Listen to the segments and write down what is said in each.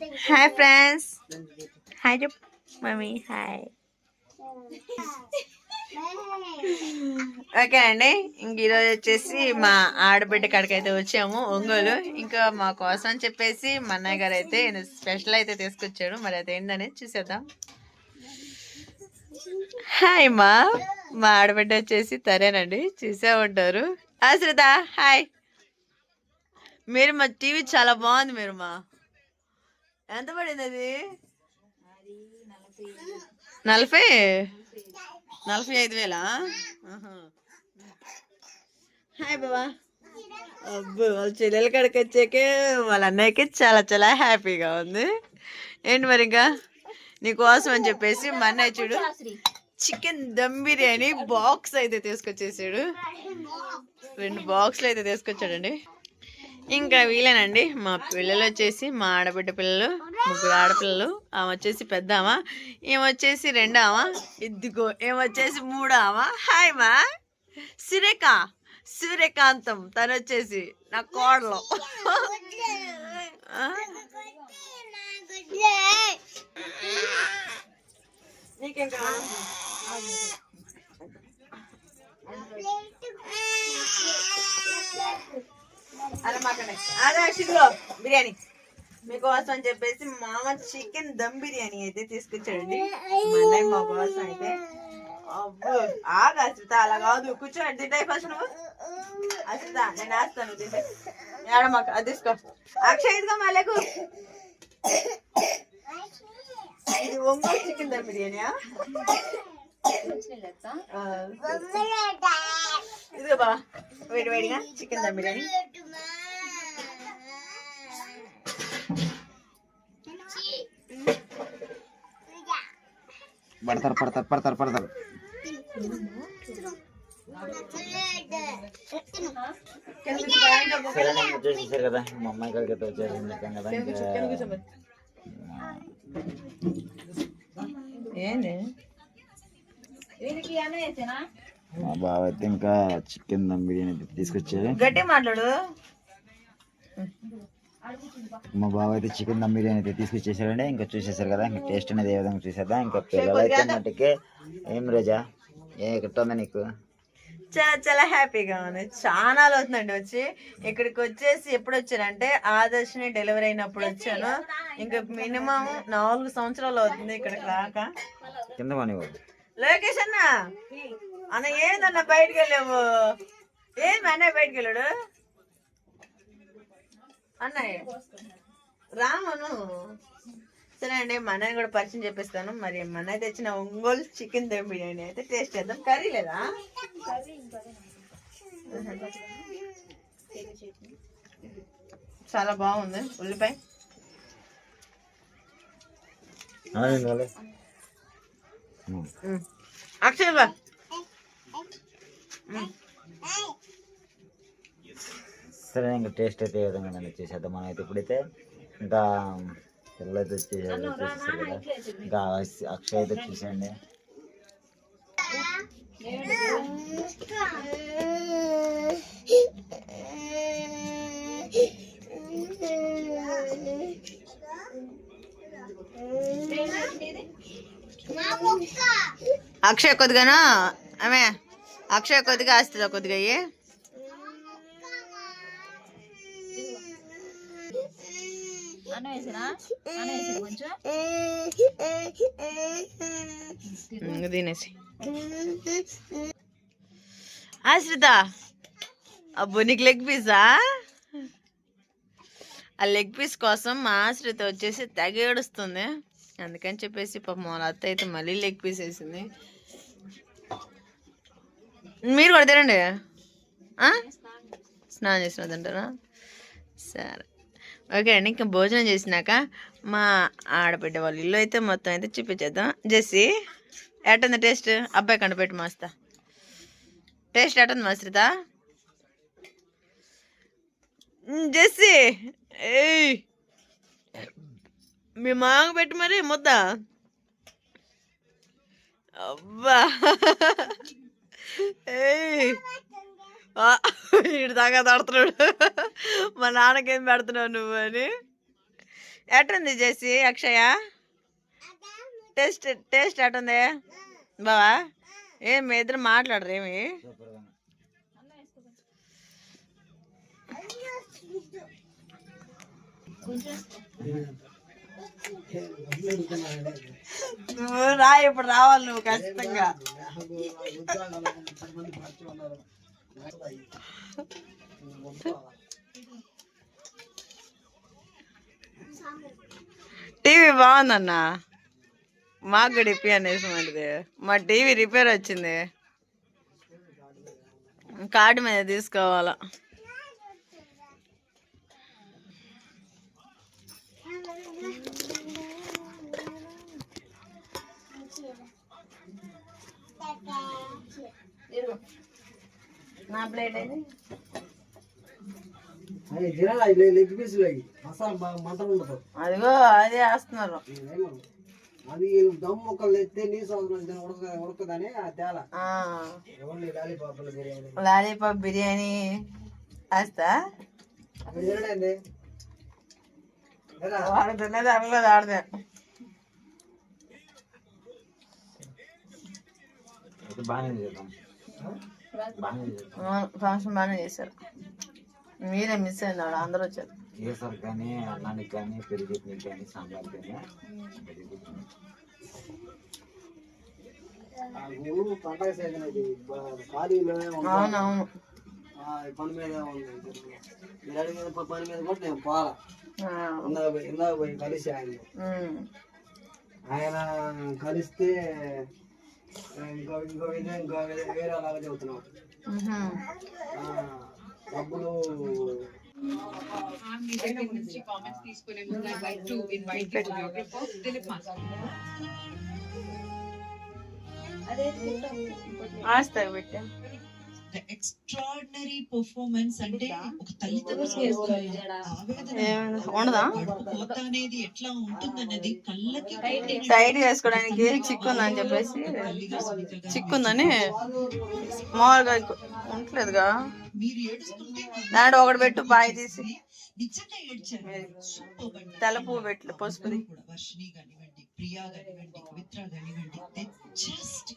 Hi friends, hi చెప్పు mummy. Hi. Okay అండి, ఇంక ఈరోజు వచ్చేసి మా ఆడబిడ్డ కాడికి అయితే వచ్చాము, ఒంగోలు. ఇంకా మా కోసం అని చెప్పేసి మా అన్నయ్య గారు అయితే స్పెషల్ అయితే తీసుకొచ్చాడు. మరి అది ఏంటనేది చూసేద్దాం. హాయ్ మా ఆడబిడ్డ వచ్చేసి తరేనండి, చూసే ఉంటారు. ఆశ్రిత హాయ్. మీరు మా టీవీ చాలా బాగుంది. మీరు మా ఎంత పడింది అది? 45,000. హాయ్ బాబా. అబ్బో, వాళ్ళ చెల్లెల కాడికి వచ్చాకే వాళ్ళ అన్నయ్యకి చాలా చాలా హ్యాపీగా ఉంది. ఏంటి మరి ఇంకా నీకోసం అని చెప్పేసి మా అన్నయ్య చూడు చికెన్ దమ్ బిర్యానీ బాక్స్ అయితే తీసుకొచ్చేసాడు. 2 బాక్సులు అయితే తీసుకొచ్చాడండి. ఇంకా వీలేనండి మా పిల్లలు వచ్చేసి మా ఆడబిడ్డ పిల్లలు 3 ఆడపిల్లలు. ఆమె వచ్చేసి పెద్ద ఆమె, ఏమొచ్చేసి వచ్చేసి 2 ఆమె, ఇద్దిగో ఏమొచ్చేసి 3 ఆమె. హాయ్ మా సూర్యకాంతం, తను వచ్చేసి నా కోడలు. నీకేంకా అదే షిడ్లో బిర్యానీ మీకోసం అని చెప్పేసి మామ చికెన్ దమ్ బిర్యానీ అయితే తీసుకొచ్చాడండి మా అన్నయ్య మా కోసం అయితే. అబ్బో ఆగా అశ్రిత, అలా కాదు, కూర్చోండి. తింటాయి ఫస్ట్ నువ్వు. అశ్రిత నేను వేస్తాను, తింటే ఏడమాక. అది తీసుకో అక్షయ్, ఇదిగో మళ్ళకు. ఇది ఒంగోలు చికెన్ దమ్ బిర్యానీయా? ఇదిగో బా వేడివేడిగా చికెన్ దమ్ బిర్యానీ. పడతారు వచ్చేసేసారు కదా, మా అమ్మాయి కాడికి అయితే వచ్చేసింది కదా. మా బావ అయితే ఇంకా చికెన్ దమ్ బిర్యానీ అయితే తీసుకొచ్చారు. గట్టి మాట్లాడు. మా బావ అయితే చికెన్ దమ్ బిర్యానీ అయితే తీసుకొచ్చేసారండి. ఇంకా చూసేసారు కదా, ఇంకా టేస్ట్ అనేది ఏ విధంగా చూసేద్దాం. ఇంకా పిల్లలు అయితే మట్టుకే ఏం రోజా ఎక్కడుందా నీకు? చాలా చాలా హ్యాపీగా ఉంది. చాలా అవుతుందండి వచ్చి. ఇక్కడికి వచ్చేసి ఎప్పుడు వచ్చానంటే ఆదర్శని డెలివరీ అయినప్పుడు వచ్చాను. ఇంకా మినిమం 4 సంవత్సరాలు అవుతుంది ఇక్కడికి రాక. కింద లోకేష్ అన్న ఏందన్నా బయటకు వెళ్ళావు? ఏమి అన్నయ్య బయటకు వెళ్ళాడు? అన్నయ్య రామను. సరే అండి, మా అన్నయ్య కూడా పరిచయం చెప్పిస్తాను. మరి మా అన్నయ్య తెచ్చిన ఒంగోలు చికెన్ దమ్ బిర్యానీ అయితే టేస్ట్ చేద్దాం. కర్రీ లేదా? చాలా బాగుంది. ఉల్లిపాయ అక్షయ్ బా. సరే ఇంకా టేస్ట్ అయితే ఏ విధంగా చేసేద్దాం. మనం అయితే ఇప్పుడైతే ఇంకా పిల్లలు అయితే వచ్చేసారు కదా. ఇంకా అక్షయ్ అయితే చూసేయండి. అక్షయ్ కొద్దిగానా ఆమె అక్షయ్ కొద్దిగా ఆస్తిలో కొద్దిగా అయ్యి. తినేసి ఆశ్రిత. అబ్బో నీకు లెగ్ పీసా? ఆ లెగ్ పీస్ కోసం మా ఆశ్రిత వచ్చేసి తెగ ఏడుస్తుంది. అందుకని చెప్పేసి పాపం వాళ్ళ అత్త అయితే మళ్ళీ లెగ్ పీస్ వేసింది. మీరు కూడా తినండి. స్నానం చేసినదంటారా? సరే ఓకే అండి, ఇంకా భోజనం చేసినాక మా ఆడబిడ్డ వాళ్ళ ఇల్లు అయితే మొత్తం అయితే చూపించేద్దాం. జెస్సీ ఎట్టుంది టేస్ట్? అబ్బాయి కంట పెట్టి మాస్తా టేస్ట్ ఎట్టుంది మాస్త్రిత? జెస్సీ ఏయ్ మీ మామ పెట్టి మరి ముద్ద. అబ్బా ఏయ్ ఇటు దాకా తడుతున్నాడు. మా నాన్నకేం పెడుతున్నావు నువ్వు అని. ఎట్టుంది చేసి అక్షయ టేస్ట్ టేస్ట్ ఎట్టుంది బావా? ఏం మీ ఇద్దరు మాట్లాడరు ఏమి? నువ్వు రా, ఇప్పుడు రావాలి నువ్వు ఖచ్చితంగా. టీవీ బాగుందన్న, మాకు కూడా ఇప్పి అనేసి మంటిది. మా టీవీ రిపేర్ వచ్చింది, కార్డు మీద తీసుకోవాలా. నా ప్లేట్ అయితే అదిగో అదే వేస్తున్నారు. అది దమ్ ముక్కలు తెస్తే నీసు ఉడకదని తేలా. లాలీపాప్ బిర్యానీ వేస్తా. వాడు తినేది అరలేదు ఆడదే. ఫంక్షన్ బాగానే చేశారు, మీరే మిస్ అయింది. వాడు అందరూ వచ్చారు. కేసరి కానీ అన్నానికి కానీ పెరుగు కానీ సాంబార్ కానీ పండగ సీజన్ అది ఖాళీలో అవునవును. పని మీద ఉంది, పని మీద కూడా నేను పోలా. ఇందాక పోయి కలిసి ఆయన కలిస్తే ఇంకో వేరే అలాగా చెబుతున్నాం. డబ్బులు ఆస్తాయి పెట్టా. ఎక్స్ట్రాడినరీ పర్ఫార్మెన్స్ అంటే ఒక తల్లిదండ్రులు ఉండదా అనేది ఎట్లా ఉంటుందన్నది కళ్ళకి సైడ్ వేసుకోవడానికి చిక్కుందని చెప్పేసి, చిక్కుందని మామూలుగా ఉండలేదుగా. మీరు ఏడుస్తుంటే దాంట్లో ఒకటి పెట్టు బాయ్ తీసి నిజంగా ఏడ్చారు. తెల్ల పువ్వు పెట్టు పసుపుది. వర్షిణి కానివ్వండి, ప్రియా కానివ్వండి, పవిత్ర కానివ్వండి, జస్ట్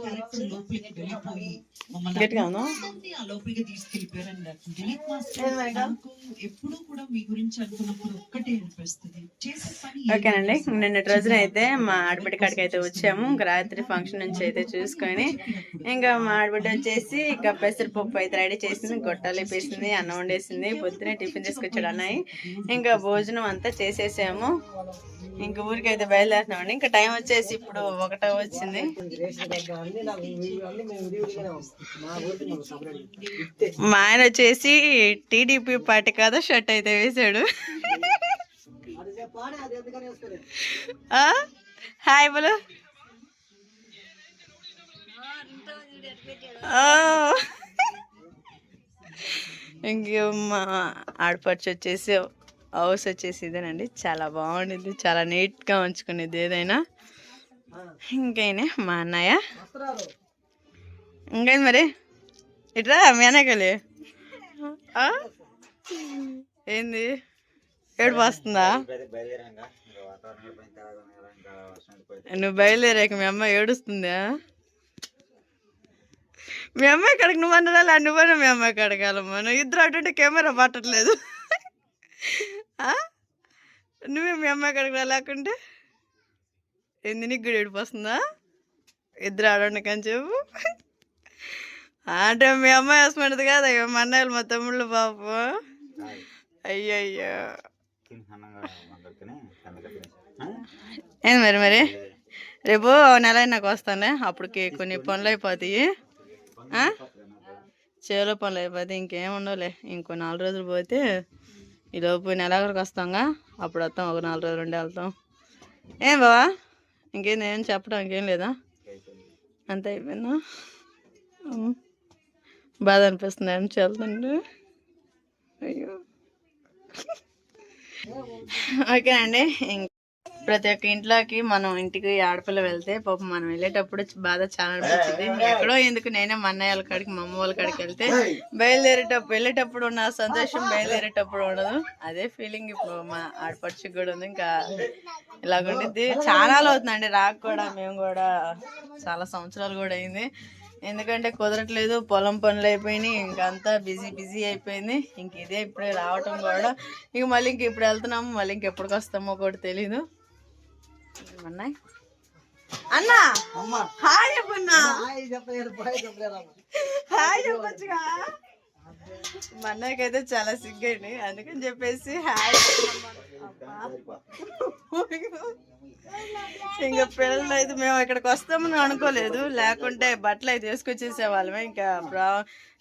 క్యారెక్టర్ లోపలికి వెళ్ళిపోయి మమ్మల్ని ఆ లోపలికి తీసుకెళ్ళిపోయారు. దిలీప్ మాస్టర్ నాకు ఎప్పుడూ కూడా మీ గురించి అనుకున్నప్పుడు ఒక్కటే అనిపిస్తుంది, చేసే పని. ఓకేనండి, నిన్నటి రోజున అయితే మా ఆడబిడ్డ కాడికి అయితే వచ్చాము. ఇంకా రాత్రి ఫంక్షన్ నుంచి అయితే చూసుకొని ఇంకా మా ఆడబిడ్డ వచ్చేసి ఇంకా పెసరపప్పు అయితే రెడీ చేసింది, గొట్టాలు వేసింది, అన్నం వండేసింది. పొద్దునే టిఫిన్ తీసుకొచ్చాడు అన్నయ్య. ఇంకా భోజనం అంతా చేసేసాము. ఇంకా ఊరికైతే బయలుదేరుతున్నామండి. ఇంకా టైం వచ్చేసి ఇప్పుడు 1 వచ్చింది. మా ఆయన వచ్చేసి టీడీపీ పార్టీ కదా షర్ట్ అయితే వేసాడు. హాయ్ బోలో. ఇంక మా ఆడపడుచు వచ్చేసి హౌస్ వచ్చేసి ఇదేనండి, చాలా బాగుండిద్ది, చాలా నీట్గా ఉంచుకునేది ఏదైనా. ఇంకైనా మా అన్నయ్య ఇంకేంది మరి ఇట్రా మీ అన్నయ్యకలి. ఏంది ఏడుపు వస్తుందా? నువ్వు బయలుదేరాక మీ అమ్మ ఏడుస్తుందా? మీ అమ్మాయి కడగ నువ్వు అన్నదా, నువ్వన్నా మీ అమ్మాయి కడగాలమ్మా. నువ్వు ఇద్దరు అటుంటే కెమెరా పట్టట్లేదు. నువ్వే మీ అమ్మాయి కడగ లేకుంటే ఏంది, నీకు కూడా ఏడుపు వస్తుందా? ఇద్దరు ఆడండి కానీ చెప్పు. అంటే మీ అమ్మాయి వస్తున్నది కదా, మా అన్నయ్యలు మా తమ్ముళ్ళు పాప. అయ్యయ్యో ఏంది మరి రేపు నెల నాకు వస్తానే, అప్పటికి కొన్ని పనులు అయిపోతాయి, చేలో పనులు అయిపోతాయి, ఇంకేం ఉండవులే. ఇంకో 4 రోజులు పోతే ఈలోపు నెలాఖరికి వస్తాంగా, అప్పుడు వస్తాం. ఒక 4 రోజులు ఉండి వెళ్తాం. ఏం బావా ఇంకేం ఏం చెప్పడం ఇంకేం లేదా? అంత అయిపోయిందా? బాధ అనిపిస్తుంది అని వెళ్తుండే. అయ్యో ఓకేనండి. ప్రతి ఒక్క ఇంట్లోకి మనం ఇంటికి ఆడపిల్ల వెళ్తే పాపం మనం వెళ్ళేటప్పుడు బాధ చాలా అనిపించింది. ఎక్కడో ఎందుకు నేనే మా అన్నయ్య వాళ్ళ కాడికి మా అమ్మ వాళ్ళ కాడికి వెళ్తే వెళ్ళేటప్పుడు ఉన్న సంతోషం బయలుదేరేటప్పుడు ఉండదు. అదే ఫీలింగ్ ఇప్పుడు మా ఆడపడుచుకి కూడా ఉంది. ఇంకా ఇలాగుండిద్ది. చాలా అవుతుందండి రాక కూడా. మేము కూడా చాలా సంవత్సరాలు కూడా అయింది. ఎందుకంటే కుదరట్లేదు, పొలం పనులు అయిపోయినాయి, ఇంకా అంతా బిజీ అయిపోయింది. ఇంక ఇదే ఇప్పుడే రావటం కూడా. ఇంక మళ్ళీ ఇంక ఇప్పుడు వెళ్తున్నాము, మళ్ళీ ఇంకెప్పటికి వస్తామో కూడా తెలీదు. అన్నాయ్ అన్నా హాయ్ చెప్పన్నా, హాయ్ చెప్పచ్చుగా. మా అన్నయ్యకి అయితే చాలా సిగ్గండి, అందుకని చెప్పేసి హాయ్. ఇంకా పిల్లలు అయితే మేము ఇక్కడికి వస్తామని అనుకోలేదు, లేకుంటే బట్టలు అయితే వేసుకొచ్చేసే వాళ్ళమే. ఇంకా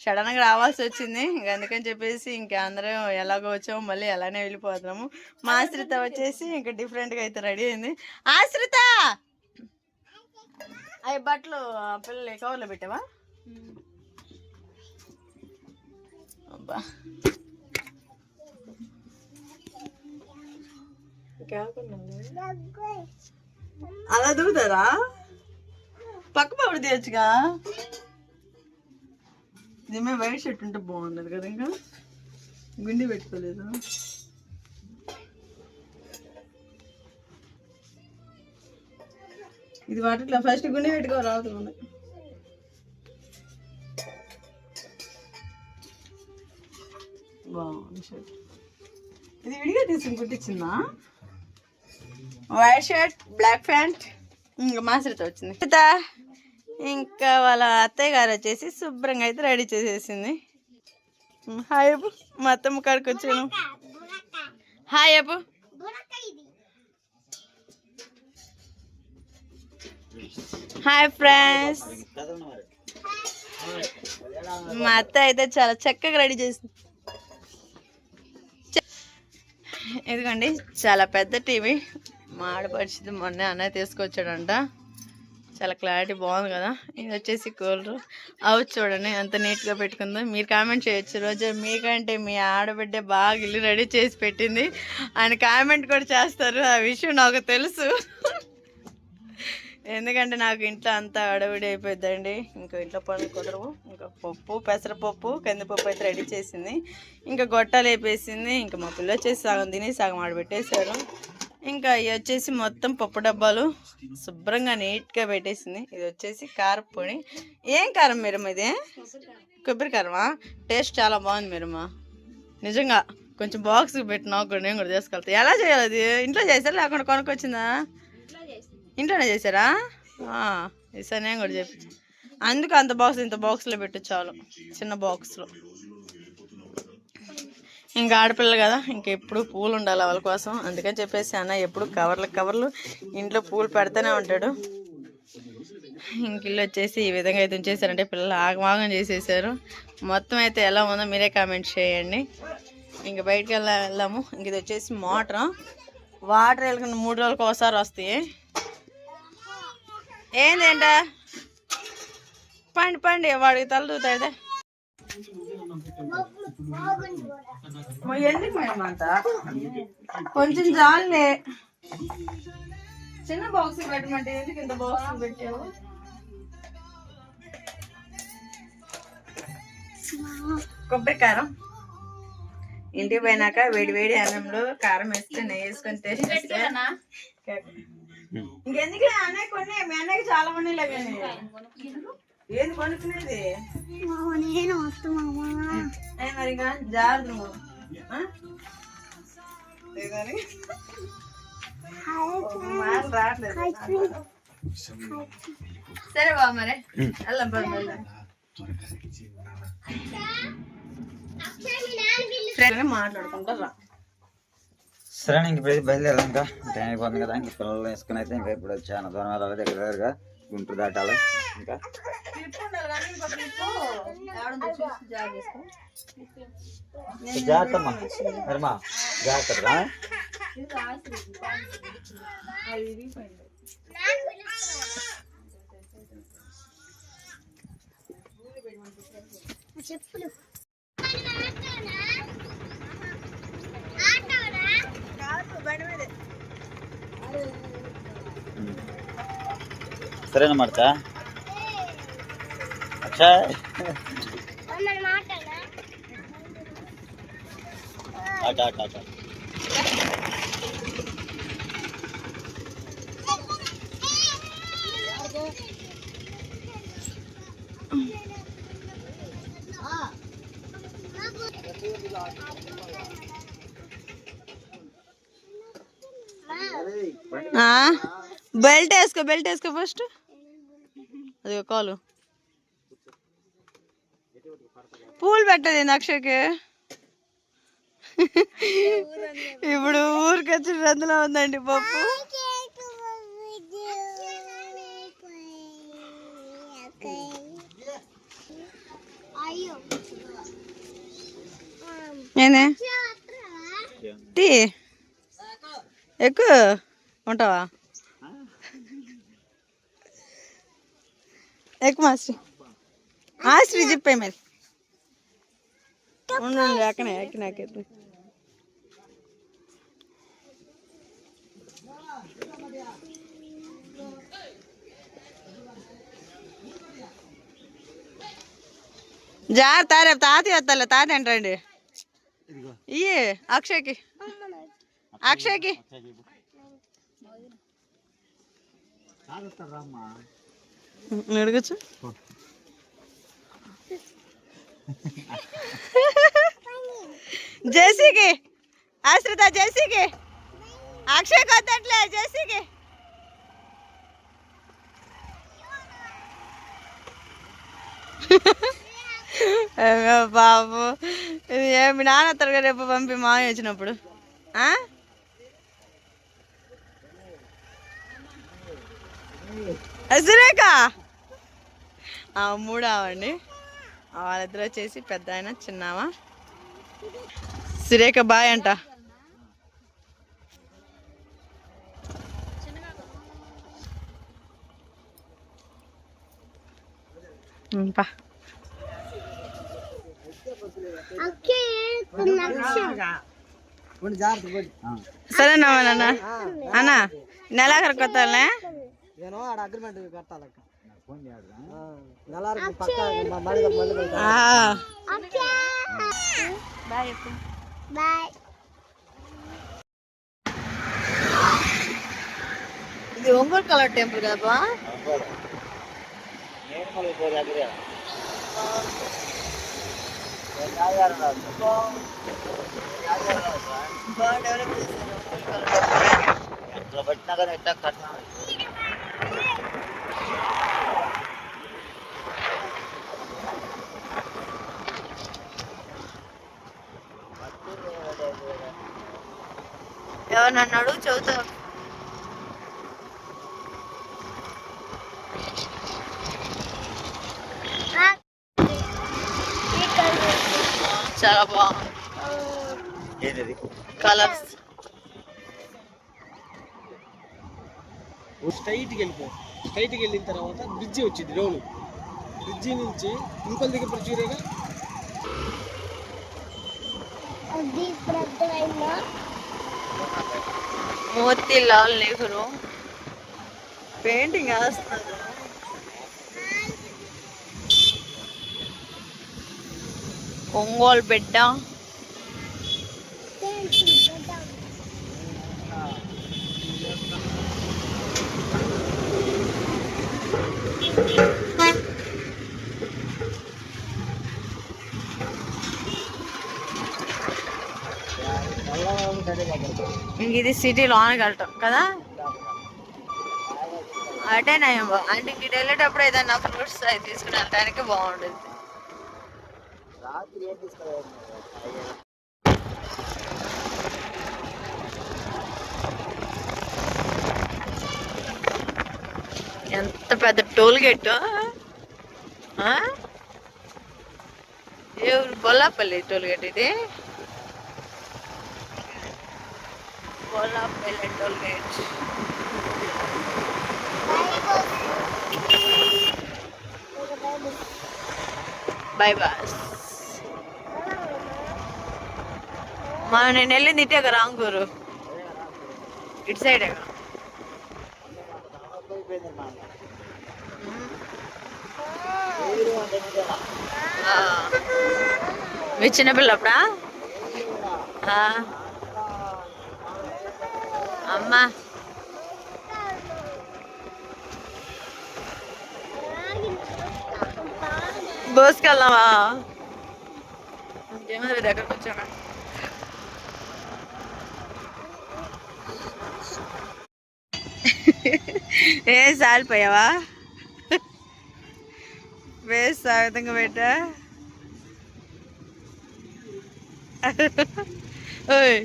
సడన్ గా రావాల్సి వచ్చింది. ఇంకా అందుకని చెప్పేసి ఇంకా అందరం ఎలాగో వచ్చాము, మళ్ళీ అలానే వెళ్ళిపోతున్నాము. మా ఆశ్రిత వచ్చేసి ఇంకా డిఫరెంట్ గా అయితే రెడీ అయింది. ఆశ్రిత అవి బట్టలు పిల్లలు కవర్లో పెట్టావా? అబ్బా అలా దూతారా? పక్క పప్పుడు తీయచ్చుగా. దీని వైట్ షర్ట్ ఉంటే బాగుండదు కదా. ఇంకా గుండి పెట్టుకోలేదు. ఇది వాటిలో ఫస్ట్ గుండి పెట్టుకో రావద్దు మనకి. బాగుంది షర్ట్. ఇది విడిగా తీసుకుని కుట్టించిందా? White shirt, black pant. ఇంకా మాసరితో వచ్చింది. ఇంకా వాళ్ళ అత్తయ్య గారు వచ్చేసి శుభ్రంగా అయితే రెడీ చేసేసింది. హాయ్ అబ్బు, మా అత్తమ్మ కాడికి వచ్చాను. హాయ్ అబ్బు. Hi friends. మా అత్త అయితే చాలా చక్కగా రెడీ చేసింది. ఇదిగోండి చాలా పెద్ద టీవీ. మా ఆడపడిచింది మొన్నే అన్నయ్య తీసుకొచ్చాడంట. చాలా క్లారిటీ బాగుంది కదా. ఇది వచ్చేసి కూలర్. అవి చూడండి ఎంత నీట్గా పెట్టుకుందో. మీరు కామెంట్ చేయొచ్చు, రోజు మీకంటే మీ ఆడబిడ్డ బాగా ఇల్లు రెడీ చేసి పెట్టింది అని కామెంట్ కూడా చేస్తారు. ఆ విషయం నాకు తెలుసు, ఎందుకంటే నాకు ఇంట్లో అంతా అడవిడి అయిపోద్దండి. ఇంకా ఇంట్లో పనులు కుదరవు. ఇంకా పప్పు, పెసరపప్పు, కందిపప్పు అయితే రెడీ చేసింది. ఇంకా గొట్టాలు వేపేసింది. ఇంకా మా పిల్ల వచ్చేసి సగం తిని సగం ఆడబెట్టేశారు. ఇంకా ఇవి వచ్చేసి మొత్తం పప్పు డబ్బాలు శుభ్రంగా నీట్గా పెట్టేసింది. ఇది వచ్చేసి కారపొడి. ఏం కారం మీరమ్మా? ఇదే కొబ్బరి కారమా? టేస్ట్ చాలా బాగుంది మీరమ్మా, నిజంగా. కొంచెం బాక్స్ పెట్టి నాకు కూడా నేను కూడా తీసుకెళ్తా. ఎలా చేయాలి అది? ఇంట్లో చేశారా లేకుండా కొనుక్కొచ్చిందా? ఇంట్లోనే చేశారా? ఈసారి నేను కూడా చెప్పి అందుకు అంత బాక్స్ ఇంత బాక్స్లో పెట్టు చాలు, చిన్న బాక్స్లో. ఇంకా ఆడపిల్ల కదా, ఇంకా ఎప్పుడు పూలు ఉండాలి వాళ్ళ కోసం. అందుకని చెప్పేసి అన్న ఎప్పుడు కవర్లు ఇంట్లో పూలు పెడతానే ఉంటాడు. ఇంక ఇల్లు వచ్చేసి ఈ విధంగా అయితే ఉంచేసారంటే పిల్లలు ఆగమాగం చేసేసారు. మొత్తం అయితే ఎలా ఉందో మీరే కామెంట్ చేయండి. ఇంక బయటికి వెళ్దాము. ఇంక ఇది వచ్చేసి మోటార్. వాటర్ వెళ్ళకుండా 3 రోజులకు ఒకసారి వస్తాయి. ఏందేంట పండి వాడికి తల దూతాయితే ఎందుకు మేడం అంతా? కొంచెం జాలే. చిన్న బాక్స్ పెట్టమంటే ఎందుకు ఇంత బాక్స్ పెట్టావు? కొబ్బరి కారం ఇంటికి పోయినాక వేడి అన్నంలో కారం వేస్తే నెయ్యి వేసుకొని టేస్ట్ చేస్తే ఇంకెందుకు అన్నయ్య కొన్ని. మీ అన్నయ్యకి చాలా మంది లేగానే ఏది కొనుక్కునేది మరి జాగ్రత్త నువ్వు. రావట్లేదు. సరే బా మరి మాట్లాడుకుంటారా? సరే ఇంక ఇప్పుడు బయలుదేరాలి. ఇంకా టైం అయిపోతుంది కదా. ఇంక పిల్లలు వేసుకుని అయితే ఇంకా ఇప్పుడు చాలా దూరం వెళ్ళాలి. దగ్గరగా గుంటూరు దాటాలి. ఇంకా జాగ్రత్తమ్మా, మరిమా జాగ్రత్త. చెప్పులు బండి మీద ಸರಿನಾ ಮಾಡ್ತಾ ಅಕ್ಷಯ್ ಆಟ ಆಟ ಆಟ బెల్ట్ వేసుకో ఫస్ట్. అది కాలు పూలు పెట్టదు అక్షయ్కి. ఇప్పుడు ఊరికి వచ్చిన రందులో ఉందండి పప్పు. నేనే టీ ఎక్కువ ఉంటావా? ఎక్కువ ఆశ్రీ చెప్పే మరి ఉండండి. ఎక్కనే జాగ్రత్త, రేపు తాత వస్తాలే. తాత ఏంటండి ఇయ్యి అక్షయ్కి అడగచ్చు. జేసీకి ఆశ్రిత, జేసీకి అక్షయ్కి వద్దట్లే. జేసీకి బాబు ఇది మీ నాన్న వస్తారుగా రేపు పంపి మామయ్య వచ్చినప్పుడు. సురేఖ మూడావండి. వాళ్ళిద్దరు వచ్చేసి పెద్ద ఆయన చిన్నావా. సురేఖ బాయ్ అంట. సరేనా నాన్న అన్న నెలాఖరికి వస్తాలే. అగ్రిమెంట్ కట్టాలి. ఇది ఒంగోలు కలర్ టెంపుల్ కదా. ఎవరన్నాడు చదువుతా. చాలా బాగుంది కలర్స్. స్ట్రైట్కి వెళ్ళిన తర్వాత బ్రిడ్జి వచ్చింది. రోడ్డు బ్రిడ్జి నుంచి ఇంకొక దగ్గర బ్రిడ్జిగా మోతీలాల్ నెహ్రూ పెయింటింగ్ వేస్తున్నారు. ఒంగోలు బిడ్డ. ఇంక ఇది సిటీ లోనికి వెళ్తాం కదా. అటే నయం. అంటే ఇంక వెళ్ళేటప్పుడు ఏదైనా ఫ్రూట్స్ అవి తీసుకుని వెళ్ళడానికి బాగుంటుంది. ఎంత పెద్ద టోల్ గేట్. ఏ ఊరు? బొల్లాపల్లి టోల్ గేట్ ఇది. Bollapalli toll gate. Bye boss. నేను వెళ్ళింది ఇటేగా రాంగూరు ఇటు సైడేగా. మీ చిన్నపిల్లప్పుడా అమ్మా బోసుకెళ్దామా ఇంకేమో దగ్గరకు వచ్చాక ఏం సాలిపోయావా వేసి ఆ విధంగా పెట్టా ఓయ్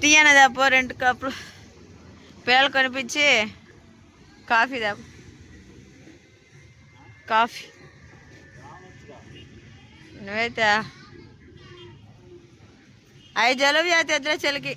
తీయనది అప్పో 2 కప్పులు పిల్లలు కనిపించి కాఫీ దాపు కాఫీ నువ్వైతే అవి జలుబు చేస్తే ఎదురు చెలికి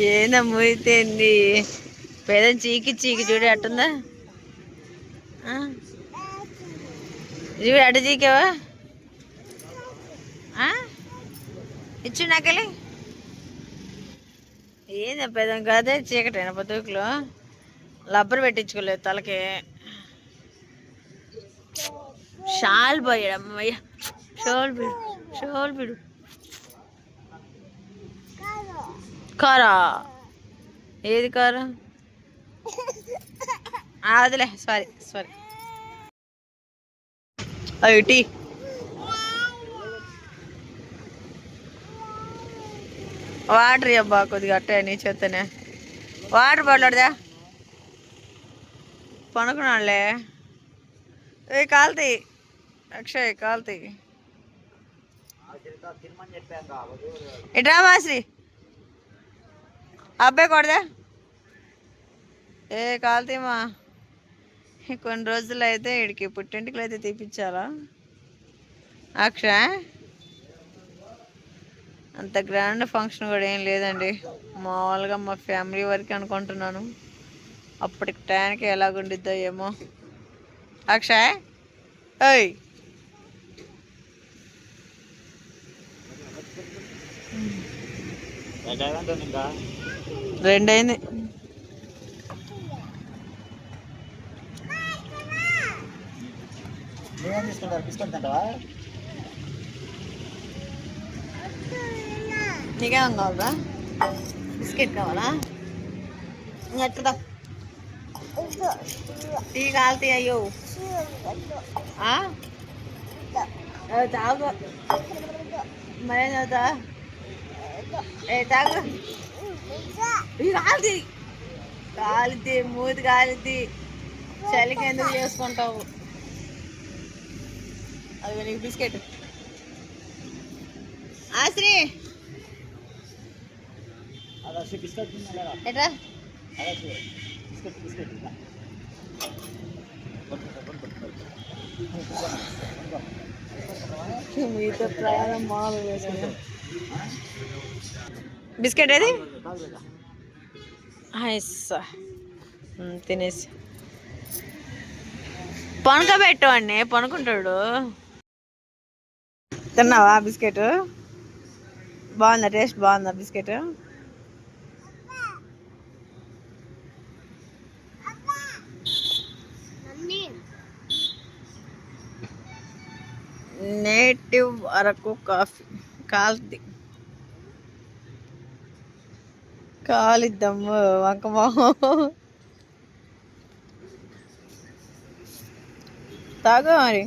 ఏందా ముయితేంది పేద చీకి చీకి చూడు అట్టుందా చూడు అటు చీకావా ఇచ్చు నాకెళ్ళి ఏంది పెదం కాదే చీకటైనా బతుకులో లబ్బర్ పెట్టించుకోలేదు తలకి షాల్ పోయాడు అమ్మయ్య షోల్ బిడు కారా ఏది కారా అదిలే సారీ అవి టీ వాటర్ అబ్బా కొద్దిగా అట్టే నీ చేతనే వాటర్ పడలేదా పనుకున్నాడులే ఏ కాలుతాయి అక్షయ్ కాలుతాయి ఇట్రా మాశ్రీ అబ్బాయి కొడదా ఏ కాలుతాయమ్మా కొన్ని రోజులు అయితే వీడికి పుట్టింటికి అయితే తీపిచ్చాలా అక్షయ్ అంత గ్రాండ్ ఫంక్షన్ కూడా ఏం లేదండి మామూలుగా మా ఫ్యామిలీ వరకు అనుకుంటున్నాను అప్పటికి టైంకి ఎలాగుండిద్దో ఏమో అక్షయ్ ఓయ్ రెండైంది నీకేం కావాలరా బిస్కెట్ కావాలా ఎట్లా టీ కాలుతాయి అయ్యో తాగు మరేం చదువుతా ఏ తాగు కాలిద్ది మూతి కాలిద్ది చలికి ఎందుకు చేసుకుంటావు అది నీకు బిస్కెట్ ఆశ్రీ ఎట్రా మీతో ప్రయాణం మామూలు వేసుకుంటా బిస్కెట్ ఏది తినేసి పనుకోబెట్టు అండి పనుకుంటాడు తిన్నావా బిస్కెట్ బాగుందా టేస్ట్ బాగుందా బిస్కెట్ నేటివ్ అరకు కాఫీ కాలిద్దాము వంకమా తాగు మరి